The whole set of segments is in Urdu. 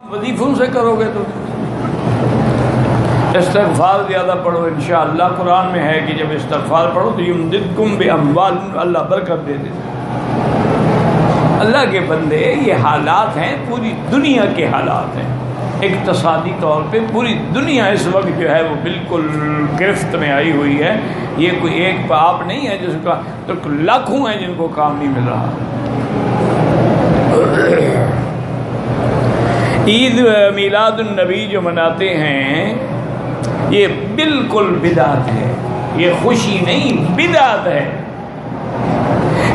وظیفوں سے کرو گے تو استغفار زیادہ پڑھو انشاءاللہ۔ قرآن میں ہے کہ جب استغفار پڑھو تو یمددکم باموال، اللہ برکت دے دے۔ اللہ کے بندے، یہ حالات ہیں، پوری دنیا کے حالات ہیں۔ اقتصادی طور پہ پوری دنیا اس وقت جو ہے وہ بالکل گرفت میں آئی ہوئی ہے۔ یہ کوئی ایک آپ نہیں ہے جس کا، تو لاکھوں ہیں جن کو کام نہیں مل رہا۔ عید میلاد النبی جو مناتے ہیں یہ بالکل بدعت ہے، یہ خوشی نہیں بدعت ہے،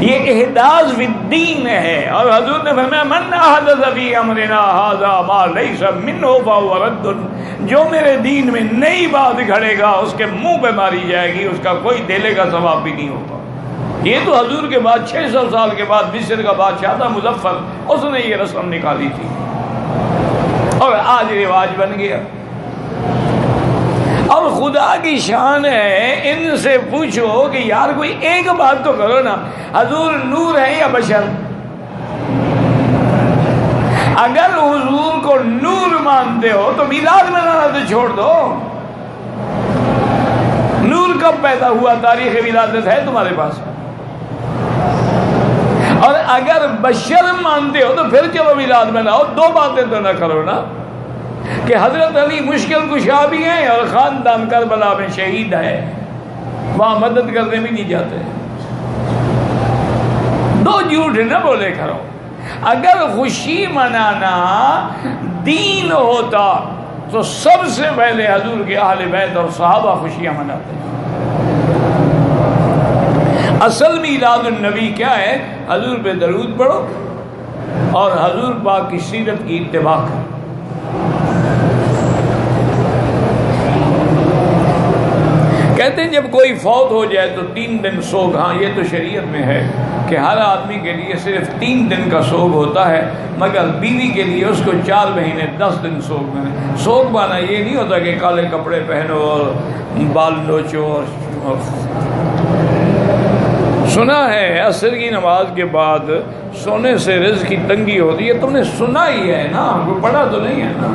یہ احداث فی الدین ہے۔ اور حضور نے فرمایا من احدث فی امرنا ھذا ما لیس منہ فہو رد، جو میرے دین میں نئی بات گھڑے گا اس کے منہ پہ ماری جائے گی، اس کا کوئی دھیلے کا ثواب بھی نہیں ہوگا۔ یہ تو حضور کے بعد 600 سال کے بعد مصر کا بادشاہ تھا مظفر، اس نے یہ رسم نکالی تھی اور آج رواج بن گیا۔ اور خدا کی شان ہے، ان سے پوچھو کہ یار کوئی ایک بات تو کرو نا، حضور نور ہے یا بشر؟ اگر حضور کو نور مانتے ہو تو میلاد منانا تو چھوڑ دو۔ نور کب پیدا ہوا؟ تاریخ ولادت ہے تمہارے پاس؟ اور اگر بشر مانتے ہو تو پھر چلو میلاد مناؤ، دو باتیں تو نہ کرو نا، کہ حضرت علی مشکل کشا بھی ہیں اور خاندان کربلا میں شہید ہے، وہاں مدد کرنے بھی نہیں جاتے۔ دو جھوٹ نہ بولے کرو۔ اگر خوشی منانا دین ہوتا تو سب سے پہلے حضور کے اہل بیت اور صحابہ خوشیاں مناتے ہیں۔ اصل میلاد النبی کیا ہے؟ حضور پہ درود پڑھو اور حضور پاک کی سیرت کی اتباع کرو۔ کہتے ہیں جب کوئی فوت ہو جائے تو 3 دن سوگ، ہاں یہ تو شریعت میں ہے کہ ہر آدمی کے لیے صرف 3 دن کا سوگ ہوتا ہے، مگر بیوی کے لیے اس کو 4 مہینے 10 دن سوگ میں۔ سوگ مانا یہ نہیں ہوتا کہ کالے کپڑے پہنو اور بال نوچو اور سنا ہے عصر کی نماز کے بعد سونے سے رزق کی تنگی ہوتی ہے۔ تم نے سنا ہی ہے نا، کوئی پڑھا تو نہیں ہے نا،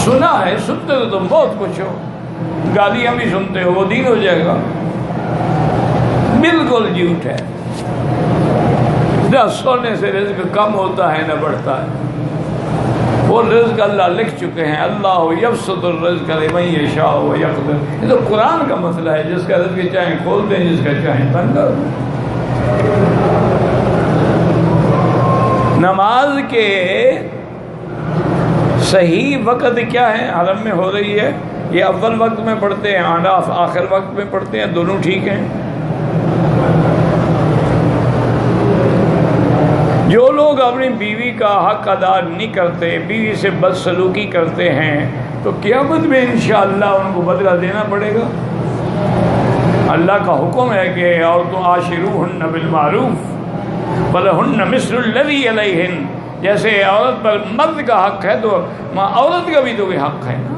سنا ہے۔ سنتے تو تم بہت کچھ ہو، گالیاں بھی سنتے ہو، وہ دین ہو جائے گا؟ بالکل جھوٹ ہے۔ نہ سونے سے رزق کم ہوتا ہے نہ بڑھتا ہے، وہ رزق اللہ لکھ چکے ہیں، اللہ یبسط الرزق لمن یشاء ویقدر۔ یہ تو قرآن کا مسئلہ ہے، جس کا رزق چاہیں کھول دیں، جس کا چاہیں بند کر دیں۔ نماز کے صحیح وقت کیا ہے؟ حرم میں ہو رہی ہے، یہ اول وقت میں پڑھتے ہیں، آخر وقت میں پڑھتے ہیں، دونوں ٹھیک ہیں۔ جو لوگ اپنی بیوی کا حق ادا نہیں کرتے، بیوی سے بدسلوکی کرتے ہیں، تو قیامت میں انشاءاللہ ان کو بدلہ دینا پڑے گا۔ اللہ کا حکم ہے کہ عورتوں عاشروہن بالمعروف ولہن مثل الذی علیہن، جیسے عورت پر مرد کا حق ہے تو عورت کا بھی تو کوئی حق ہے نا۔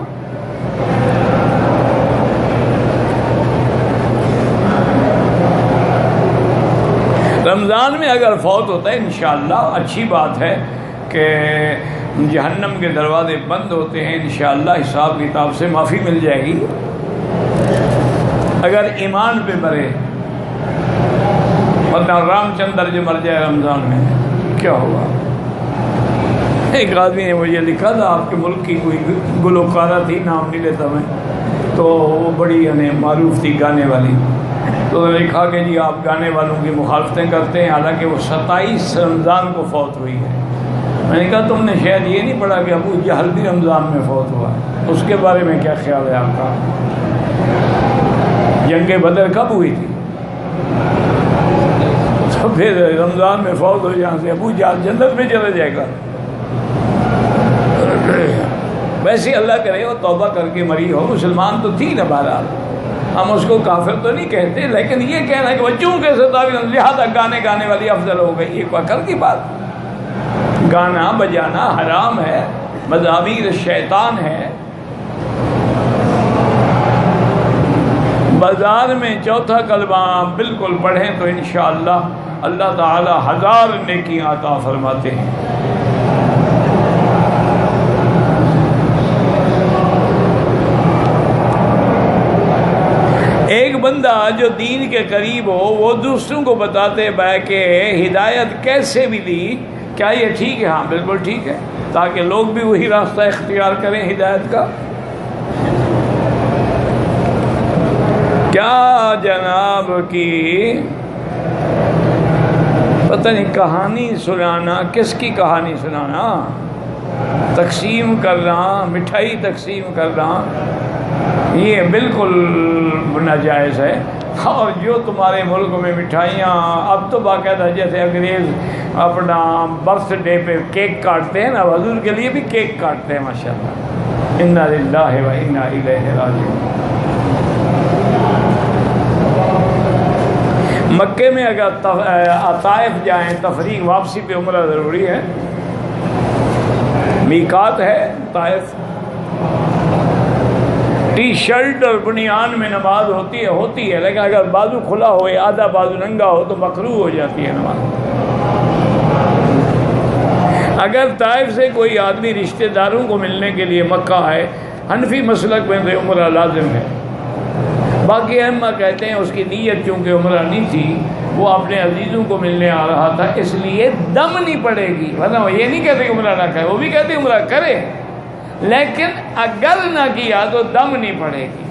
رمضان میں اگر فوت ہوتا ہے انشاءاللہ اچھی بات ہے کہ جہنم کے دروازے بند ہوتے ہیں، انشاءاللہ حساب کتاب سے معافی مل جائے گی۔ اگر ایمان پہ مرے، ورنہ رام چندر جو مر جائے رمضان میں کیا ہوگا؟ ایک آدمی نے مجھے لکھا تھا، آپ کے ملک کی کوئی گلوکارہ تھی، نام نہیں لیتا میں، تو وہ بڑی معروف تھی گانے والی، تو انہوں نے لکھا کہ جی آپ گانے والوں کی مخالفتیں کرتے ہیں، حالانکہ وہ 27 رمضان کو فوت ہوئی ہے۔ میں نے کہا تم نے شاید یہ نہیں پڑھا کہ ابو جہل بھی رمضان میں فوت ہوا ہے، اس کے بارے میں کیا خیال ہے آپ کا؟ جنگ بدر کب ہوئی تھی؟ تو پھر رمضان میں فوت ہو جہاں سے ابو جہل جنت میں چلا جائے گا؟ ویسے اللہ کرے وہ توبہ کر کے مری ہو، مسلمان تو تھی نا بہرحال، ہم اس کو کافر تو نہیں کہتے، لیکن یہ کہنا ہے کہ بچوں کے 27 لہذا گانے والی افضل ہو گئی، یہ فخر کی بات۔ گانا بجانا حرام ہے، مزامیر شیطان ہے۔ بازار میں چوتھا کلمہ بالکل پڑھیں تو انشاءاللہ اللہ تعالی 1000 نیکیاں عطا فرماتے ہیں۔ بندہ جو دین کے قریب ہو وہ دوسروں کو بتاتے بہ کہ ہدایت کیسے ملی، کیا یہ ٹھیک ہے؟ ہاں بالکل ٹھیک ہے، تاکہ لوگ بھی وہی راستہ اختیار کریں ہدایت کا۔ کیا جناب کی پتہ نہیں کہانی سنانا، کس کی کہانی سنانا، تقسیم کرنا، مٹھائی تقسیم کرنا، یہ بالکل ناجائز ہے۔ اور جو تمہارے ملک میں مٹھائیاں اب تو باقاعدہ جیسے انگریز اپنا برتھ ڈے پہ کیک کاٹتے ہیں نا، حضور کے لیے بھی کیک کاٹتے ہیں ماشاءاللہ۔ انا للہ و انا الیہ راجعون۔ مکے میں اگر طائف جائیں تفریق، واپسی پہ عمرہ ضروری ہے، میقات ہے طائف۔ ٹی شرٹ اور بنیان میں نماز ہوتی ہے لیکن اگر بازو کھلا ہو یا آدھا بازو ننگا ہو تو مکروہ ہو جاتی ہے نماز۔ اگر طائف سے کوئی آدمی رشتہ داروں کو ملنے کے لیے مکہ آئے، حنفی مسلک میں تو عمرہ لازم ہے۔ باقی ائمہ کہتے ہیں اس کی نیت چونکہ عمرہ نہیں تھی، وہ اپنے عزیزوں کو ملنے آ رہا تھا، اس لیے دم نہیں پڑے گی، ورنہ وہ یہ نہیں کہتے عمرہ نہ کرے، وہ بھی کہتے عمرہ کرے، لیکن اگر نہ کیا تو دم نہیں پڑے گی۔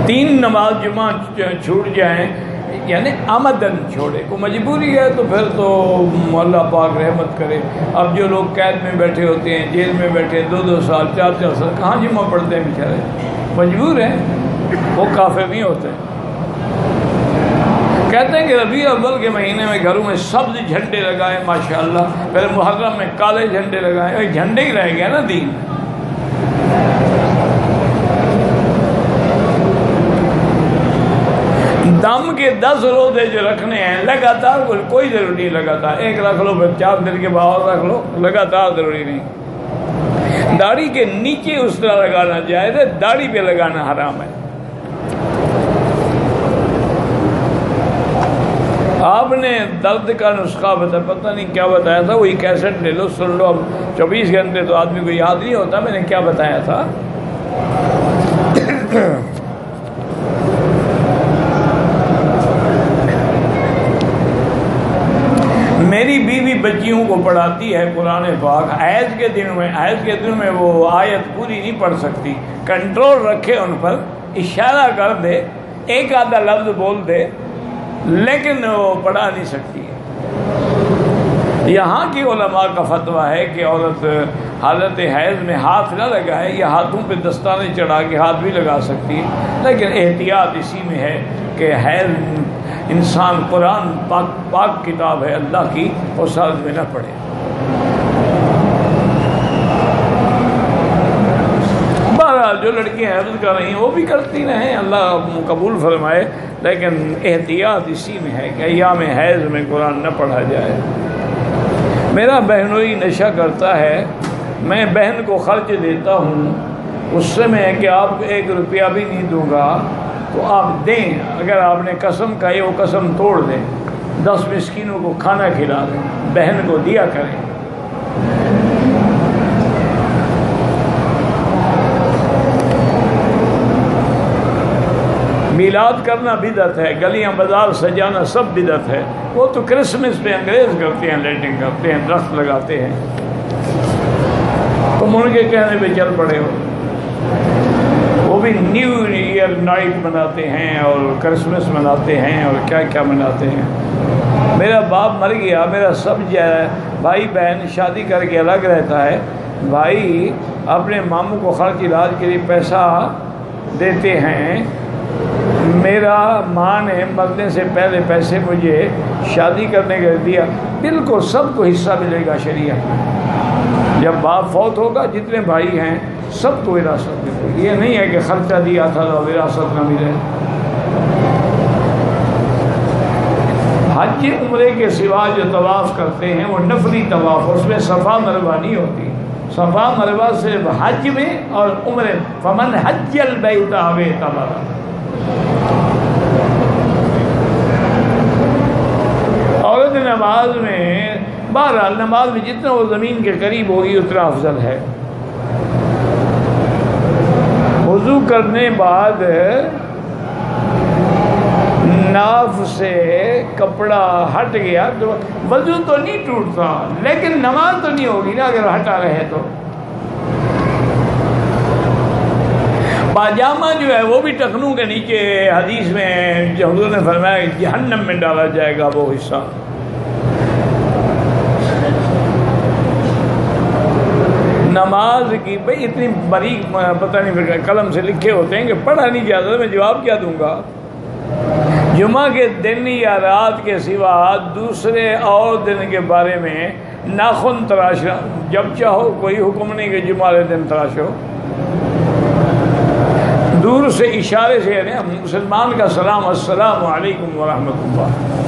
3 نماز جمعہ چھوٹ جائیں یعنی آمدن چھوڑے، کوئی مجبوری ہے تو پھر تو اللہ پاک رحمت کرے۔ اب جو لوگ قید میں بیٹھے ہوتے ہیں، جیل میں بیٹھے 2 سال 4 سال، کہاں جمعہ پڑھتے ہیں بیچارے، مجبور ہیں، وہ کافر نہیں ہوتے۔ کہتے ہیں کہ ربیع اول کے مہینے میں گھروں میں سبز جھنڈے لگائے ماشاءاللہ، پھر محرم میں کالے جھنڈے لگائے، ایک جھنڈے ہی رہ گیا نا دین۔ دم کے 10 روزے جو رکھنے ہیں لگاتار، کوئی ضروری نہیں لگاتار، 1 رکھ لو پھر 4 دن کے بعد رکھ لو، لگاتار ضروری نہیں۔ داڑھی کے نیچے اس طرح لگانا جائز ہے، داڑھی پہ لگانا حرام ہے۔ آپ نے درد کا نسخہ پتہ نہیں کیا بتایا تھا، وہی کیسٹ لے لو سن لو۔ اب 24 گھنٹے تو آدمی کو یاد نہیں ہوتا میں نے کیا بتایا تھا۔ میری بیوی بچیوں کو پڑھاتی ہے قرآن پاک، حیض کے دنوں میں وہ آیت پوری نہیں پڑھ سکتی، کنٹرول رکھے ان پر، اشارہ کر دے، ایک آدھا لفظ بول دے، لیکن وہ پڑھا نہیں سکتی۔ یہاں کی علماء کا فتویٰ ہے کہ عورت حالت حیض میں ہاتھ نہ لگائے، یا ہاتھوں پہ دستانے چڑھا کے ہاتھ بھی لگا سکتی ہے، لیکن احتیاط اسی میں ہے کہ حیض انسان قرآن پاک کتاب ہے اللہ کی، اور ساتھ میں نہ پڑھے۔ بہرحال جو لڑکیاں حفظ کر رہی ہیں وہ بھی کرتی رہیں، اللہ قبول فرمائے، لیکن احتیاط اسی میں ہے کہ ایام حیض میں قرآن نہ پڑھا جائے۔ میرا بہنوئی نشہ کرتا ہے، میں بہن کو خرچ دیتا ہوں، اس سے میں کہ آپ کو 1 روپیہ بھی نہیں دوں گا تو آپ دیں، اگر آپ نے قسم کھائی وہ قسم توڑ دیں، 10 مسکینوں کو کھانا کھلا دیں، بہن کو دیا کریں۔ میلاد کرنا بدعت ہے، گلیاں بازار سجانا سب بدعت ہے، وہ تو کرسمس پہ انگریز کرتے ہیں، لائٹنگ کرتے ہیں، درخت لگاتے ہیں، تم ان کے کہنے پہ چل پڑے ہو۔ وہ بھی نیو ایئر نائٹ مناتے ہیں اور کرسمس مناتے ہیں اور کیا کیا مناتے ہیں۔ میرا باپ مر گیا، میرا سب بھائی بہن شادی کر کے الگ رہتا ہے، بھائی اپنے ماموں کو خرچ علاج کے لیے پیسہ دیتے ہیں، میرا ماں نے مرنے سے پہلے پیسے مجھے شادی کرنے کے دیا، بالکل سب کو حصہ ملے گا شریعت میں۔ جب باپ فوت ہوگا جتنے بھائی ہیں سب کو وراثت ملے گی، یہ نہیں ہے کہ خرچہ دیا تھا تو وراثت نہ ملے۔ حج عمرے کے سوا جو طواف کرتے ہیں وہ نفلی طواف، اس میں صفا مروہ نہیں ہوتی، صفا مروہ صرف حج میں اور عمرے، فمن حج البیت او اعتمر۔ عورت نماز میں، بہرحال نماز میں جتنا وہ زمین کے قریب ہوگی اتنا افضل ہے۔ وضو کرنے بعد ناف سے کپڑا ہٹ گیا تو وضو تو نہیں ٹوٹتا، لیکن نماز تو نہیں ہوگی نا اگر ہٹا رہے تو۔ پاجامہ جو ہے وہ بھی ٹخنوں کے نیچے، حدیث میں جو حضور نے فرمایا جہنم میں ڈالا جائے گا وہ حصہ۔ نماز کی بھئی اتنی باریک پتہ نہیں قلم سے لکھے ہوتے ہیں کہ پڑھا نہیں جاتا، میں جواب کیا دوں گا؟ جمعہ کے دن یا رات کے سوا دوسرے اور دن کے بارے میں ناخن تراشنا جب چاہو، کوئی حکم نہیں کہ جمعہ والے دن تراشو۔ دور سے اشارے سے یعنی مسلمان کا سلام السلام علیکم ورحمۃ اللہ۔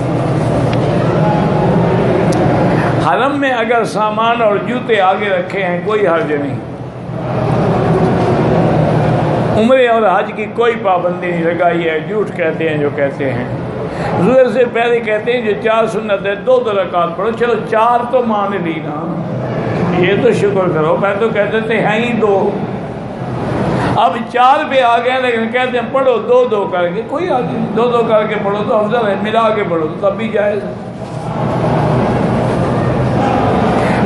حرم میں اگر سامان اور جوتے آگے رکھے ہیں کوئی حرج نہیں، عمرے اور حج کی کوئی پابندی نہیں لگائی ہے، جھوٹ کہتے ہیں جو کہتے ہیں۔ ظہر سے پہلے کہتے ہیں جو 4 سنت ہے 2 رکعت پڑھو، چلو 4 تو مان لی نا، یہ تو شکر کرو، میں تو کہتے تھے ہیں ہی 2، اب 4 پہ آ گئے لیکن کہتے ہیں پڑھو 2 کر کے، کوئی حرج نہیں، 2 کر کے پڑھو تو افضل ہے، ملا کے پڑھو تو تب بھی جائز ہے۔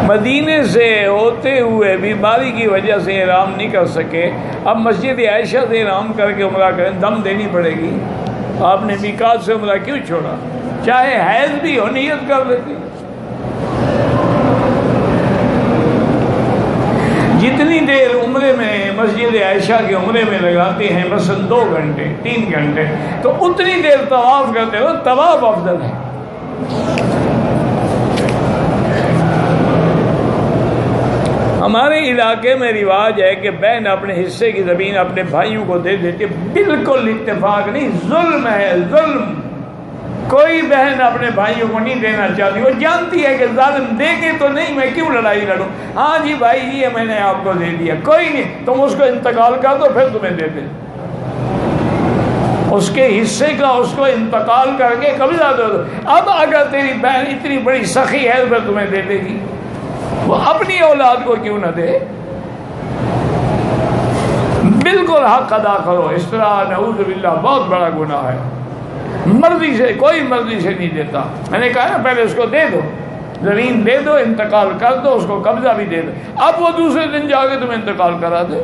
مدینے سے ہوتے ہوئے بیماری کی وجہ سے احرام نہیں کر سکے، اب مسجد عائشہ سے احرام کر کے عمرہ کریں، دم دینی پڑے گی۔ آپ نے میقات سے عمرہ کیوں چھوڑا؟ چاہے حیض بھی ہو نیت کر لیتی۔ جتنی دیر عمرے میں مسجد عائشہ کے عمرے میں لگاتے ہیں مثلا 2 گھنٹے 3 گھنٹے، تو اتنی دیر طواف کرتے ہو، طواف افضل ہے۔ ہمارے علاقے میں رواج ہے کہ بہن اپنے حصے کی زمین اپنے بھائیوں کو دے دیتی ہے، بالکل اتفاق نہیں، ظلم ہے، ظلم۔ کوئی بہن اپنے بھائیوں کو نہیں دینا چاہتی، وہ جانتی ہے کہ ظالم دے گے تو نہیں، میں کیوں لڑائی لڑوں، ہاں جی بھائی یہ میں نے آپ کو دے دیا، کوئی نہیں، تم اس کو انتقال کر دو پھر تمہیں دے دیں، اس کے حصے کا اس کو انتقال کر کے قبضہ دے دو۔ اب اگر تیری بہن اتنی بڑی سخی ہے پھر تمہیں دے دے گی، وہ اپنی اولاد کو کیوں نہ دے؟ بالکل حق ادا کرو، اس طرح نعوذ باللہ بہت بڑا گناہ ہے۔ مرضی سے، کوئی مرضی سے نہیں دیتا، میں نے کہا نا پہلے اس کو دے دو، زمین دے دو، انتقال کر دو، اس کو قبضہ بھی دے دو، اب وہ دوسرے دن جا کے تم انتقال کرا دے،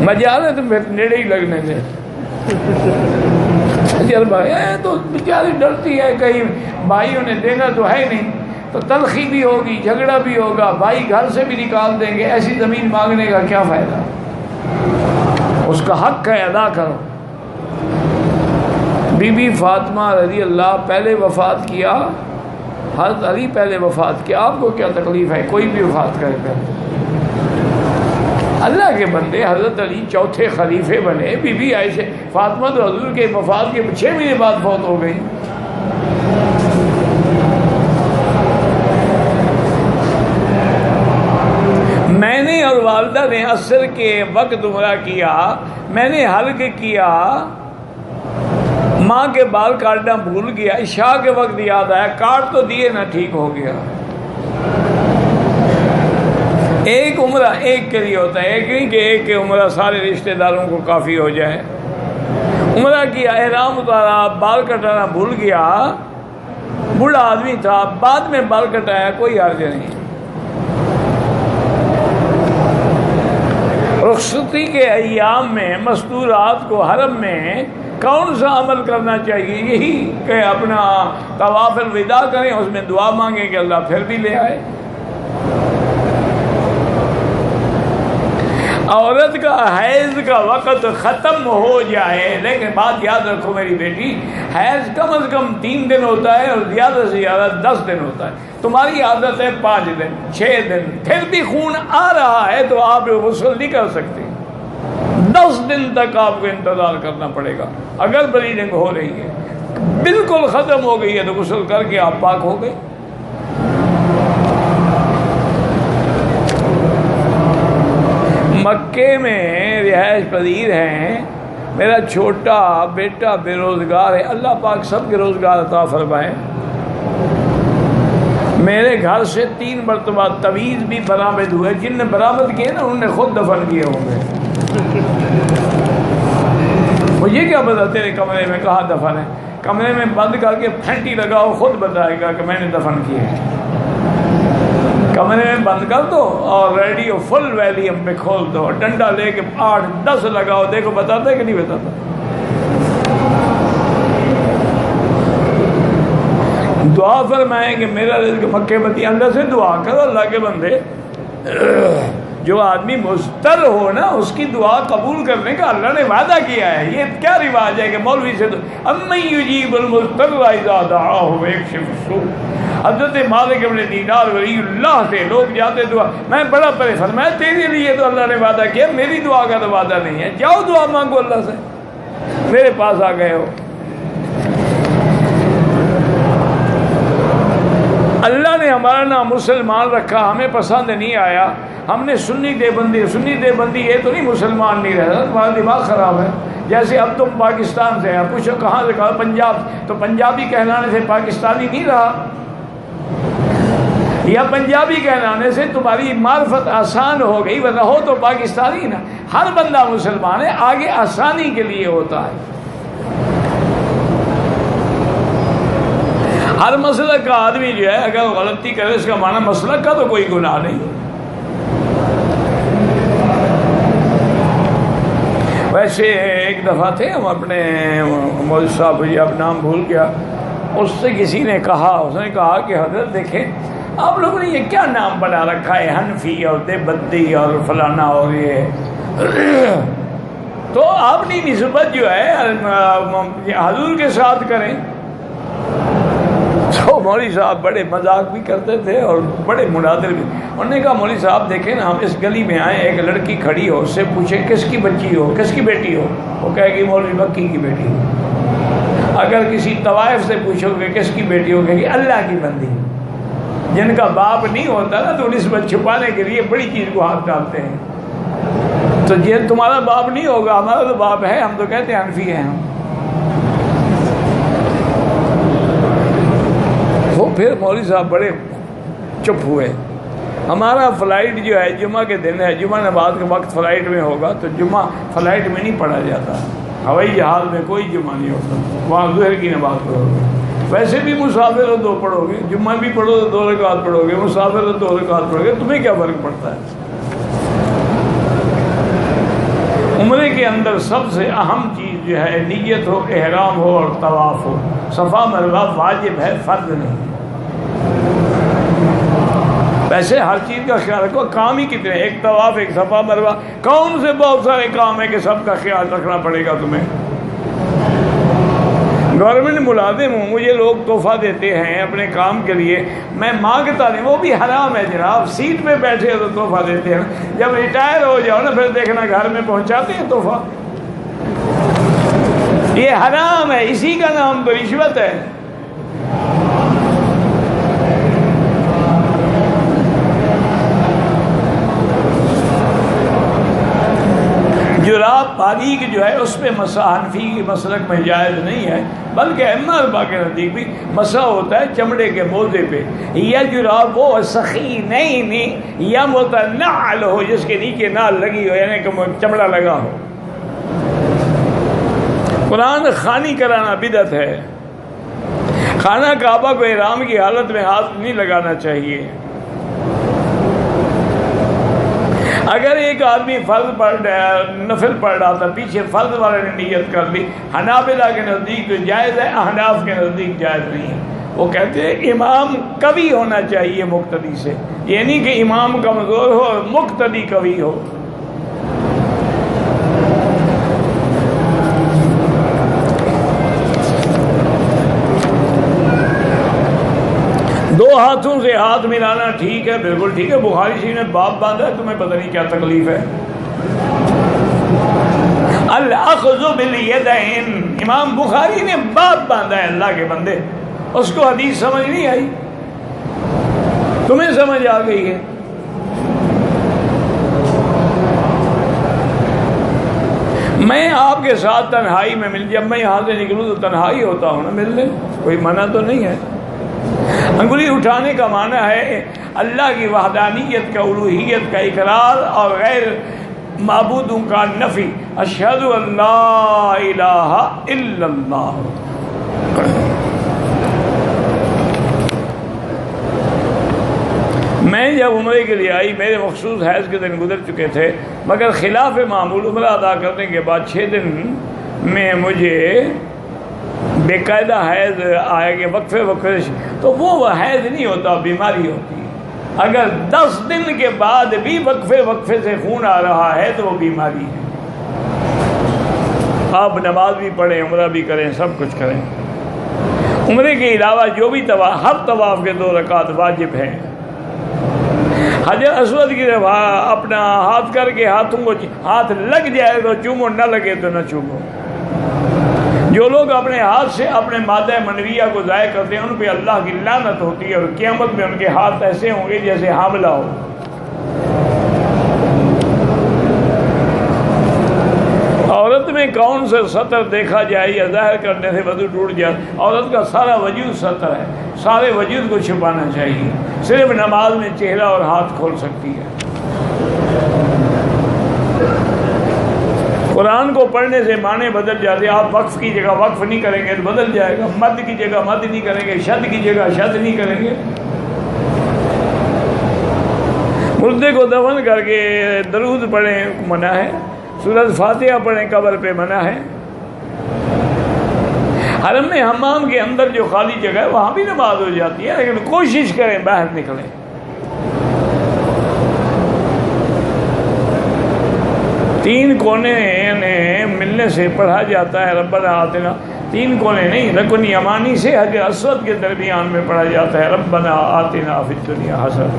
مجال ہے تم پھر نیڑے ہی لگنے دے۔ تو بیچاری ڈرتی ہے کہیں بھائیوں نے دینا تو ہے نہیں، تو تلخی بھی ہوگی، جھگڑا بھی ہوگا، بھائی گھر سے بھی نکال دیں گے، ایسی زمین مانگنے کا کیا فائدہ؟ اس کا حق ہے، ادا کرو۔ بی بی فاطمہ رضی اللہ پہلے وفات کیا، حضرت علی پہلے وفات کیا، آپ کو کیا تکلیف ہے؟ کوئی بھی وفات کرے پہلے، اللہ کے بندے حضرت علی چوتھے خلیفے بنے، بی بی عائشہ فاطمہ تو حضور کے وفات کے 6 مہینے بعد فوت ہو گئی۔ میں نے اور والدہ نے عصر کے وقت عمرہ کیا، میں نے حلق کیا، ماں کے بال کاٹنا بھول گیا، عشاء کے وقت یاد آیا، کاٹ تو دیے نہ، ٹھیک ہو گیا۔ ایک عمرہ ایک کے لیے ہوتا ہے، ایک نہیں کہ ایک کے عمرہ سارے رشتہ داروں کو کافی ہو جائے۔ عمرہ کیا، احرام اتارا، بال کٹانا بھول گیا، بوڑھا آدمی تھا، بعد میں بال کٹایا، کوئی حرج نہیں۔ رخصتی کے ایام میں مستورات کو حرم میں کون سا عمل کرنا چاہیے؟ یہی کہ اپنا طواف الوداع کریں، اس میں دعا مانگیں کہ اللہ پھر بھی لے آئے۔ عورت کا حیض کا وقت ختم ہو جائے، لیکن بات یاد رکھو میری بیٹی، حیض کم از کم 3 دن ہوتا ہے اور زیادہ سے زیادہ 10 دن ہوتا ہے۔ تمہاری عادت ہے 5 دن 6 دن، پھر بھی خون آ رہا ہے تو آپ غسل نہیں کر سکتے، 10 دن تک آپ کو انتظار کرنا پڑے گا۔ اگر بلیڈنگ ہو رہی ہے، بالکل ختم ہو گئی ہے تو غسل کر کے آپ پاک ہو گئے۔ مکے میں رہائش پذیر ہیں، میرا چھوٹا بیٹا بے روزگار ہے، اللہ پاک سب کے روزگار عطا فرمائے۔ میرے گھر سے 3 مرتبہ تویز بھی برآمد ہوئے، جن نے برآمد کیے نا انہوں نے خود دفن کیے ہوں گے۔ مجھے کیا پتا تیرے کمرے میں کہاں دفن ہے؟ کمرے میں بند کر کے پھینٹی لگاؤ، خود بتائے گا کہ میں نے دفن کیا ہے۔ کمرے میں بند کر دو اور ریڈیو فل ویلیوم پہ کھول دو، ڈنڈا لے کے 8-10 لگاؤ، دیکھو بتاتا ہے کہ نہیں بتاتا۔ دعا فرمائیں کہ میرا رزق مکے مدینہ، اللہ سے دعا کرو اللہ کے بندے۔ جو آدمی مضطر ہو نا اس کی دعا قبول کرنے کا اللہ نے وعدہ کیا ہے۔ یہ کیا رواج ہے کہ مولوی سے امن یجیب المضطر اذا دعاہ ویکشف السوء۔ حضرت مالک ابن دینار ولی اللہ سے لوگ جاتے دعا، میں بڑا پریشان، میں تیرے لیے تو اللہ نے وعدہ کیا، میری دعا کا تو وعدہ نہیں ہے، جاؤ دعا مانگو اللہ سے، میرے پاس آ گئے ہو۔ اللہ نے ہمارا نام مسلمان رکھا، ہمیں پسند نہیں آیا، ہم نے سنی دیوبندی یہ تو نہیں مسلمان نہیں رہتا، تمہارا دماغ خراب ہے۔ جیسے اب تم پاکستان سے ہیں، پوچھو کہاں سے، کہا پنجاب، تو پنجابی کہلانے سے پاکستانی نہیں رہا، یا پنجابی کہلانے سے تمہاری معرفت آسان ہو گئی، ورنہ ہو تو پاکستانی نا۔ ہر بندہ مسلمان ہے، آگے آسانی کے لیے ہوتا ہے۔ ہر مسلک کا آدمی جو ہے اگر غلطی کرے اس کا معنی مسلک کا تو کوئی گناہ نہیں۔ ویسے ایک دفعہ تھے ہم اپنے مولوی صاحب، اب نام بھول گیا، اس سے کسی نے کہا، اس نے کہا کہ حضرت دیکھیں آپ لوگوں نے یہ کیا نام بنا رکھا ہے، حنفی اور دیوبندی اور فلانا اور یہ، تو آپ نے نسبت جو ہے حضور کے ساتھ کریں۔ تو مولوی صاحب بڑے مذاق بھی کرتے تھے اور بڑے مناظر بھی۔ انہوں نے کہا مولوی صاحب دیکھیں نا، ہم اس گلی میں آئے، ایک لڑکی کھڑی ہو، اس سے پوچھیں کس کی بچی ہو، کس کی بیٹی ہو، وہ کہے گی مولوی مکی کی بیٹی ہو۔ اگر کسی طوائف سے پوچھو گے کس کی بیٹی ہو، کہے گی اللہ کی بندی۔ جن کا باپ نہیں ہوتا نا تو نسبت چھپانے کے لیے بڑی چیز کو ہاتھ ڈالتے ہیں۔ تو یہ تمہارا باپ نہیں ہوگا، ہمارا تو باپ ہے، ہم تو کہتے ہیں حنفی ہیں ہم۔ وہ پھر مولوی صاحب بڑے چپ ہوئے۔ ہمارا فلائٹ جو ہے جمعہ کے دن ہے، جمعہ نماز کے وقت فلائٹ میں ہوگا، تو جمعہ فلائٹ میں نہیں پڑھا جاتا، ہوائی جہاز میں کوئی جمعہ نہیں ہوتا، وہاں ظہر کی نماز پڑھو گے۔ ویسے بھی مسافر ہو 2 پڑھو گے، جمعہ بھی پڑھو تو 2 رکعت پڑھو گے، مسافر ہو 2 رکعت پڑھو گے، تمہیں کیا فرق پڑتا ہے؟ عمرے کے اندر سب سے اہم چیز جو ہے نیت ہو، احرام ہو اور طواف ہو۔ صفا مروہ واجب ہے، فرض نہیں۔ ویسے ہر چیز کا خیال رکھو، کام ہی کتنے، ایک طواف، ایک صفا مروہ، کون سے بہت سارے کام ہے کہ سب کا خیال رکھنا پڑے گا تمہیں۔ گورنمنٹ ملازم ہوں، مجھے لوگ تحفہ دیتے ہیں اپنے کام کے لیے، میں مانگتا نہیں، وہ بھی حرام ہے جناب، سیٹ پہ بیٹھے ہو تو تحفہ دیتے ہیں، جب ریٹائر ہو جاؤ نا پھر دیکھنا گھر میں پہنچاتے ہیں تحفہ، یہ حرام ہے، اسی کا نام تو رشوت ہے۔ جراب باریک جو ہے اس پہ مسح حنفی کی مسلک میں جائز نہیں ہے، بلکہ ائمہ اربعہ کے نزدیک بھی مسح ہوتا ہے چمڑے کے موزے پہ، یا جراب وہ سخی نہیں یا متنعل ہو جس کے نیچے نال لگی ہو، یعنی کہ چمڑا لگا ہو۔ قرآن خوانی کرانا بدعت ہے۔ خانہ کعبہ کو احرام کی حالت میں ہاتھ نہیں لگانا چاہیے۔ اگر ایک آدمی فرض نفل پڑھ رہا تھا، پیچھے فرض والے نے نیت کر لی، حنابلہ کے نزدیک تو جائز ہے، احناف کے نزدیک جائز نہیں ہے۔ وہ کہتے ہیں امام قوی ہونا چاہیے مقتدی سے، یہ نہیں کہ امام کمزور ہو اور مقتدی قوی ہو۔ دو ہاتھوں سے ہاتھ ملانا ٹھیک ہے، بالکل ٹھیک ہے، بخاری شریف نے باب باندھا ہے، تمہیں پتہ نہیں کیا تکلیف ہے۔ الاخذ بالیدین، امام بخاری نے باب باندھا ہے، اللہ کے بندے، اس کو حدیث سمجھ نہیں آئی، تمہیں سمجھ آ گئی ہے۔ میں آپ کے ساتھ تنہائی میں مل، جب میں یہاں سے نکلوں تو تنہائی ہوتا ہوں نا ملنے، کوئی منع تو نہیں ہے۔ انگلی اٹھانے کا معنی ہے اللہ کی وحدانیت کا، الوہیت کا اقرار اور غیر معبودوں کا نفی، اشہد ان لا الہ الا اللہ۔ میں جب عمرے کے لیے آئی، میرے مخصوص حیض کے دن گزر چکے تھے، مگر خلاف معمول عمرہ ادا کرنے کے بعد 6 دن میں مجھے بے قاعدہ حیض آئے گے وقفے وقفے، تو وہ حیض نہیں ہوتا، بیماری ہوتی ہے۔ اگر 10 دن کے بعد بھی وقفے وقفے سے خون آ رہا ہے تو وہ بیماری ہے۔ آپ نماز بھی پڑھیں، عمرہ بھی کریں، سب کچھ کریں۔ عمرے کے علاوہ جو بھی طواف، ہر طواف کے 2 رکعت واجب ہیں۔ حجر اسود کی طرف اپنا ہاتھ کر کے ہاتھوں کو ہاتھ لگ جائے تو چومو، نہ لگے تو نہ چومو۔ جو لوگ اپنے ہاتھ سے اپنے مادہ منویہ کو ضائع کرتے ہیں ان پہ اللہ کی لعنت ہوتی ہے، اور قیامت میں ان کے ہاتھ ایسے ہوں گے جیسے حاملہ ہو۔ عورت میں کون سے سطر دیکھا جائے یا ظاہر کرنے سے وضو ٹوٹ جائے؟ عورت کا سارا وجود سطر ہے، سارے وجود کو چھپانا چاہیے، صرف نماز میں چہرہ اور ہاتھ کھول سکتی ہے۔ قرآن کو پڑھنے سے معنی بدل جاتے ہیں۔ آپ وقف کی جگہ وقف نہیں کریں گے تو بدل جائے گا، مد کی جگہ مد نہیں کریں گے، شد کی جگہ شد نہیں کریں گے۔ مردے کو دفن کر کے درود پڑھیں منع ہے، سورۃ فاتحہ پڑھیں قبر پہ منع ہے۔ حرم میں حمام کے اندر جو خالی جگہ ہے وہاں بھی نماز ہو جاتی ہے، لیکن کوشش کریں باہر نکلیں۔ تین کونے ملنے سے پڑھا جاتا ہے ربنا آتنا، 3 کونے نہیں، رکن یمانی سے حجر اسود کے درمیان میں پڑھا جاتا ہے ربنا آتنا فی الدنیا حسنہ۔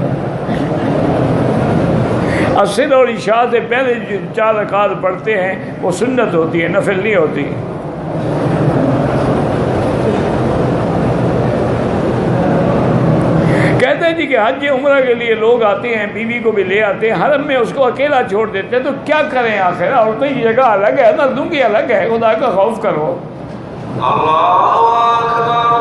عصر اور عشاء سے پہلے جو 4 رکعت پڑھتے ہیں وہ سنت ہوتی ہے، نفل نہیں ہوتی۔ کہتے ہیں جی کہ حج عمرہ کے لیے لوگ آتے ہیں، بیوی کو بھی لے آتے ہیں، حرم میں اس کو اکیلا چھوڑ دیتے ہیں، تو کیا کریں آخر؟ عورتوں کی جگہ الگ ہے، مردوں کی الگ ہے، خدا کا خوف کرو۔ اللہ اکبر۔